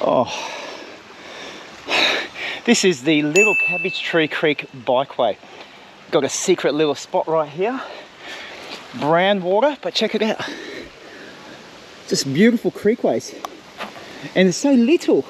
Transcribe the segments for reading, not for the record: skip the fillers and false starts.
Oh, this is the Little Cabbage Creek Bikeway. Got a secret little spot right here. Brown water, but check it out. Just beautiful creekways. And it's so little.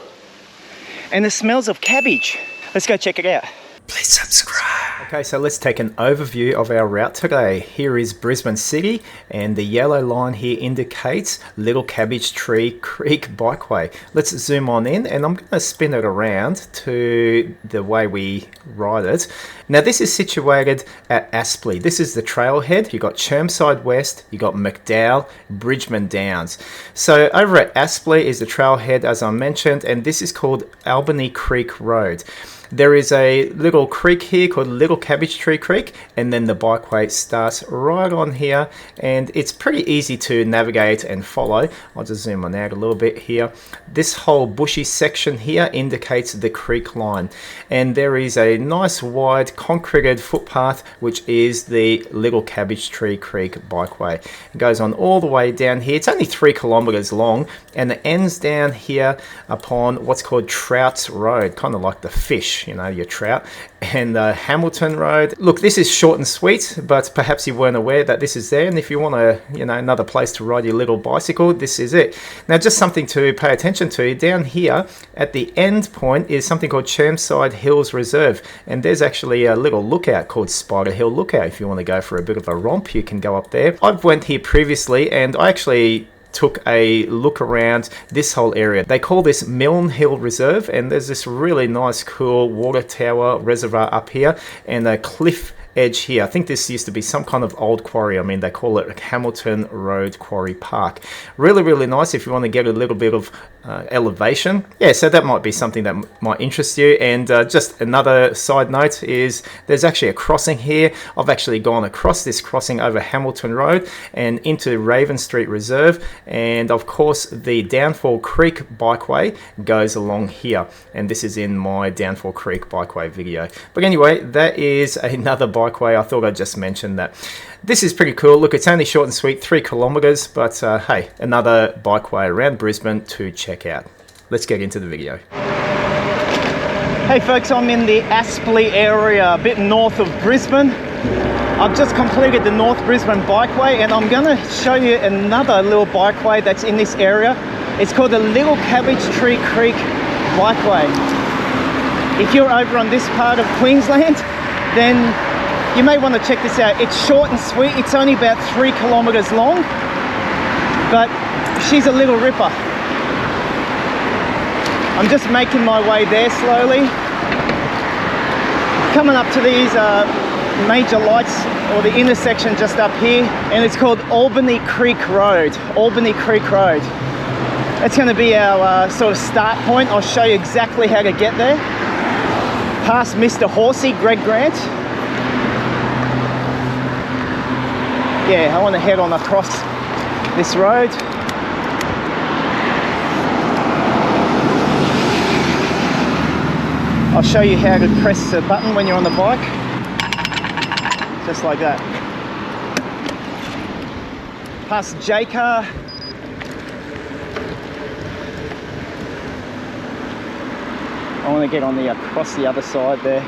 And it smells of cabbage. Let's go check it out. Please subscribe. Okay, so let's take an overview of our route today. Here is Brisbane City, and the yellow line here indicates Little Cabbage Creek Bikeway. Let's zoom on in, and I'm going to spin it around to the way we ride it. Now, this is situated at Aspley. This is the trailhead. You've got Chermside West, you've got McDowell, Bridgeman Downs. So over at Aspley is the trailhead, as I mentioned, and this is called Albany Creek Road. There is a little creek here called Little Cabbage Creek, and then the bikeway starts right on here, and it's pretty easy to navigate and follow. I'll just zoom on out a little bit here. This whole bushy section here indicates the creek line, and there is a nice wide concreted footpath which is the Little Cabbage Creek Bikeway. It goes on all the way down here. It's only 3 kilometers long, and it ends down here upon what's called Trout's Road, kind of like the fish, you know, your trout, and Hamilton Road. Look, this is short and sweet, but perhaps you weren't aware that this is there, and if you want a, you know, another place to ride your little bicycle, this is it. Now, just something to pay attention to, down here at the end point is something called Chermside Hills Reserve, and there's actually a little lookout called Spider Hill Lookout. If you want to go for a bit of a romp, you can go up there. I've went here previously, and I actually took a look around this whole area. They call this Milne Hill Reserve, and there's this really nice cool water tower reservoir up here and a cliff edge here. I think this used to be some kind of old quarry. I mean, they call it Hamilton Road Quarry Park. Really, really nice if you want to get a little bit of elevation. Yeah, so that might be something that might interest you. And just another side note is there's actually a crossing here. I've actually gone across this crossing over Hamilton Road and into Raven Street Reserve. And of course, the Downfall Creek Bikeway goes along here. And this is in my Downfall Creek Bikeway video. But anyway, that is another bikeway. I thought I'd just mention that. This is pretty cool. Look, it's only short and sweet, 3 kilometers, but hey, another bikeway around Brisbane to check out. Let's get into the video. Hey folks, I'm in the Aspley area, a bit north of Brisbane. I've just completed the North Brisbane Bikeway, and I'm going to show you another little bikeway that's in this area. It's called the Little Cabbage Creek Bikeway. If you're over on this part of Queensland, then you may want to check this out. It's short and sweet. It's only about 3 kilometers long, but she's a little ripper. I'm just making my way there slowly. Coming up to these major lights, or the intersection just up here, and it's called Albany Creek Road. Albany Creek Road. That's going to be our sort of start point. I'll show you exactly how to get there. Past Mr. Horsey, Greg Grant. Yeah, I want to head on across this road. I'll show you how to press the button when you're on the bike. Just like that. Past J-Car. I want to get on across the other side there.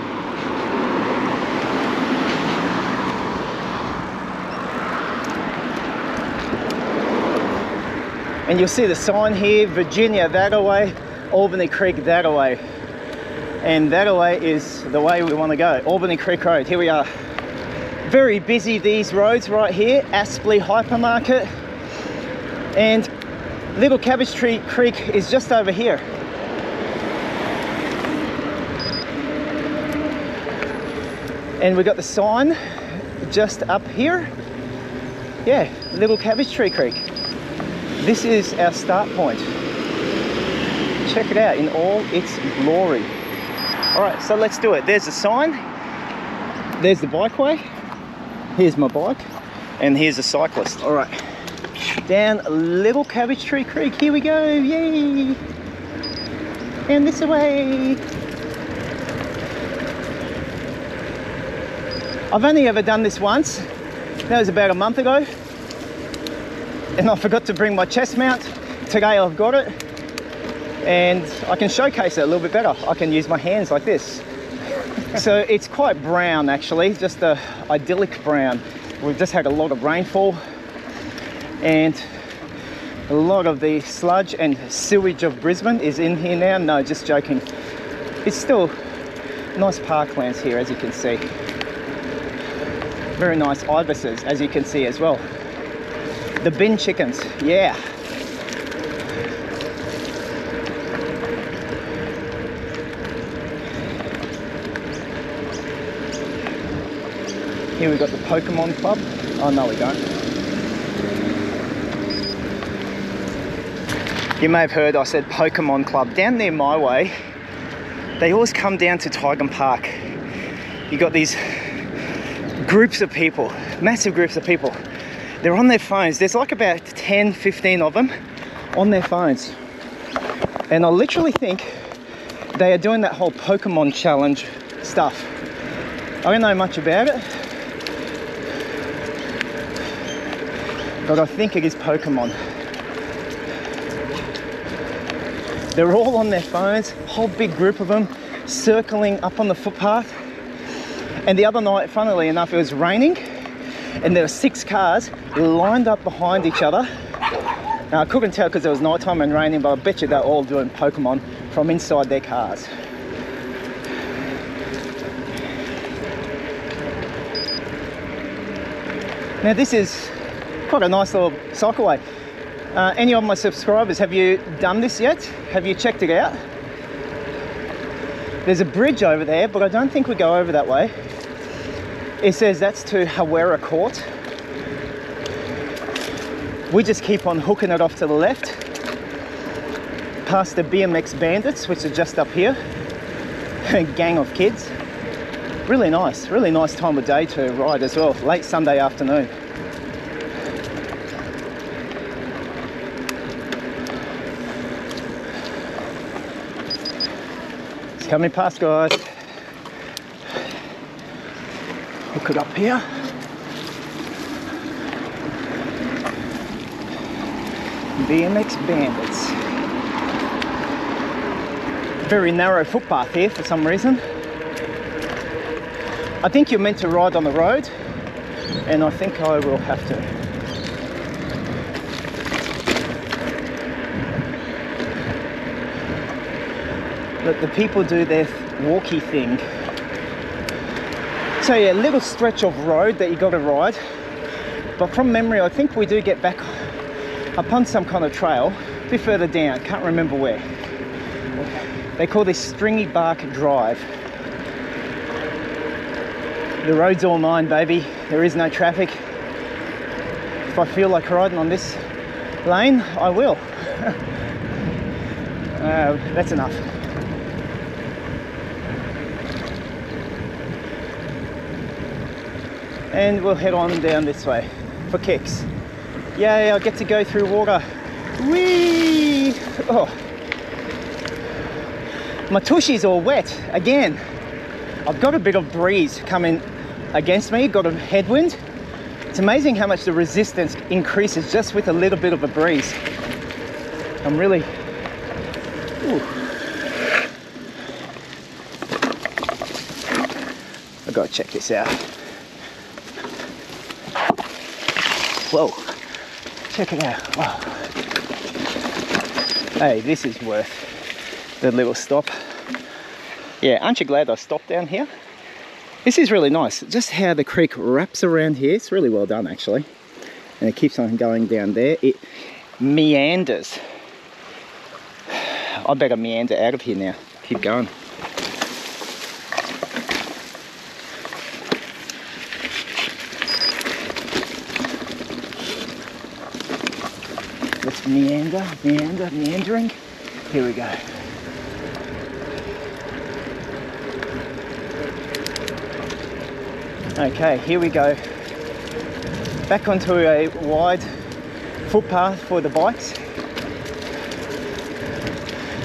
And you'll see the sign here, Virginia that away, Albany Creek that away. And that away is the way we want to go, Albany Creek Road. Here we are. Very busy, these roads right here, Aspley Hypermarket. And Little Cabbage Creek is just over here. And we got the sign just up here. Yeah, Little Cabbage Creek. This is our start point. Check it out in all its glory. All right, so let's do it. There's the sign. There's the bikeway. Here's my bike. And here's a cyclist. All right, down Little Cabbage Creek. Here we go, yay. And this way. I've only ever done this once. That was about a month ago. And I forgot to bring my chest mount. Today I've got it. and I can showcase it a little bit better. I can use my hands like this. So it's quite brown actually, just a idyllic brown. We've just had a lot of rainfall and a lot of the sludge and sewage of Brisbane is in here now. No, just joking. It's still nice parklands here, as you can see. Very nice ibises, as you can see as well. The bin chickens, yeah. Here we've got the Pokemon Club. Oh no, we don't. You may have heard I said Pokemon Club. Down there my way, they always come down to Tigam Park. You got these groups of people, massive groups of people. They're on their phones. There's like about 10, 15 of them on their phones. And I literally think they are doing that whole Pokemon challenge stuff. I don't know much about it, but I think it is Pokemon. They're all on their phones, whole big group of them, circling up on the footpath. And the other night, funnily enough, it was raining, and there were 6 cars lined up behind each other. Now, I couldn't tell because it was nighttime and raining, but I bet you they're all doing Pokemon from inside their cars. Now, this is quite a nice little cycleway. Any of my subscribers, have you done this yet? Have you checked it out? There's a bridge over there, but I don't think we go over that way. It says that's to Hawera Court. We just keep on hooking it off to the left, past the BMX bandits, which are just up here. A gang of kids. Really nice time of day to ride as well, late Sunday afternoon. It's coming past, guys. Hook it up here. BMX bandits. Very narrow footpath here for some reason. I think you're meant to ride on the road, and I think I will have to. Let the people do their walkie thing. So yeah, a little stretch of road that you got to ride, but from memory I think we do get back upon some kind of trail a bit further down, can't remember where. They call this Stringy Bark Drive. The road's all mine, baby. There is no traffic. If I feel like riding on this lane, I will. That's enough. And we'll head on down this way for kicks. Yay, I get to go through water. Whee! Oh. My tushy's all wet again. I've got a bit of breeze coming against me, got a headwind. It's amazing how much the resistance increases just with a little bit of a breeze. I'm really... Ooh. I've got to check this out. Whoa, check it out. Wow. Hey, this is worth the little stop. Yeah, aren't you glad I stopped down here? This is really nice. Just how the creek wraps around here. It's really well done, actually. And it keeps on going down there. It meanders. I better meander out of here now. Keep going. Let's meandering. Here we go. Okay, here we go. Back onto a wide footpath for the bikes.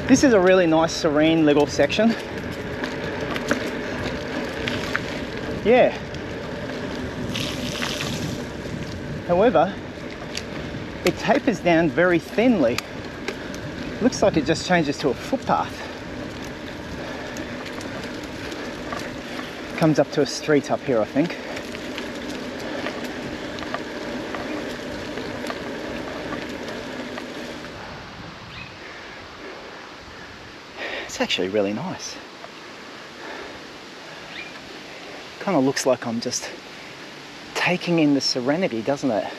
This is a really nice, serene little section. Yeah. However, it tapers down very thinly. Looks like it just changes to a footpath. Comes up to a street up here, I think. It's actually really nice. Kind of looks like I'm just taking in the serenity, doesn't it?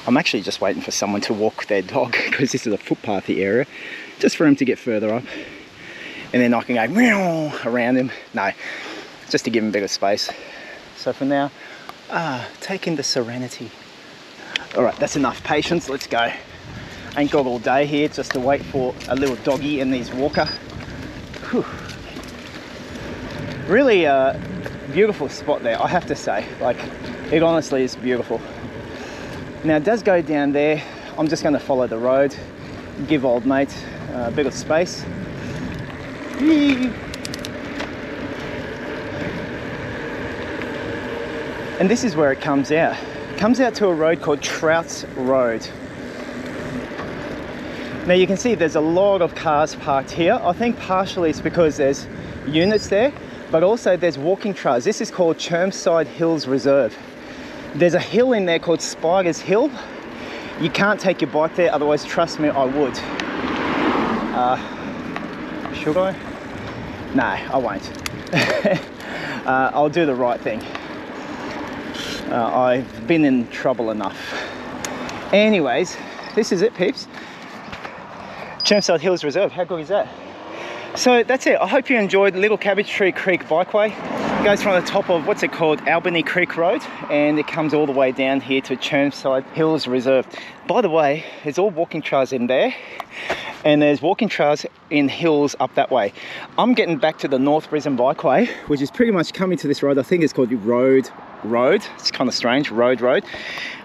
I'm actually just waiting for someone to walk their dog because this is a footpathy area, just for him to get further up. And then I can go meow around him. No, just to give him a bit of space. So for now, take in the serenity. All right, that's enough patience, let's go. Ain't got all day here just to wait for a little doggy and his walker. Whew. Really beautiful spot there, I have to say. Like, it honestly is beautiful. Now it does go down there. I'm just going to follow the road, give old mate a bit of space. And this is where it comes out. It comes out to a road called Trouts Road. Now you can see there's a lot of cars parked here. I think partially it's because there's units there, but also there's walking trails. This is called Chermside Hills Reserve. There's a hill in there called Spiders Hill. You can't take your bike there, otherwise trust me, I would. Should I? No, I won't. I'll do the right thing. I've been in trouble enough. Anyways, this is it, peeps. Chermside Hills Reserve, how good is that? So that's it. I hope you enjoyed Little Cabbage Tree Creek Bikeway. It goes from the top of, what's it called, Albany Creek Road, and it comes all the way down here to Chermside Hills Reserve. By the way, there's all walking trails in there, and there's walking trails in hills up that way. I'm getting back to the North Brisbane Bikeway, which is pretty much coming to this road. I think it's called Road. It's kind of strange, Road.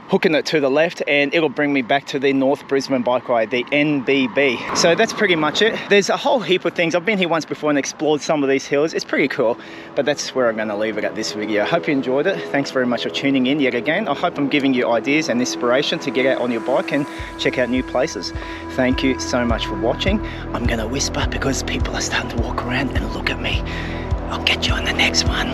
Hooking it to the left, and it'll bring me back to the North Brisbane Bikeway, the NBB. So that's pretty much it. There's a whole heap of things. I've been here once before and explored some of these hills. It's pretty cool, but that's where I'm going to leave it at this video. I hope you enjoyed it. Thanks very much for tuning in yet again. I hope I'm giving you ideas and inspiration to get out on your bike and check out new places. Thank you so much for watching. I'm going to whisper because people are starting to walk around and look at me. I'll get you on the next one.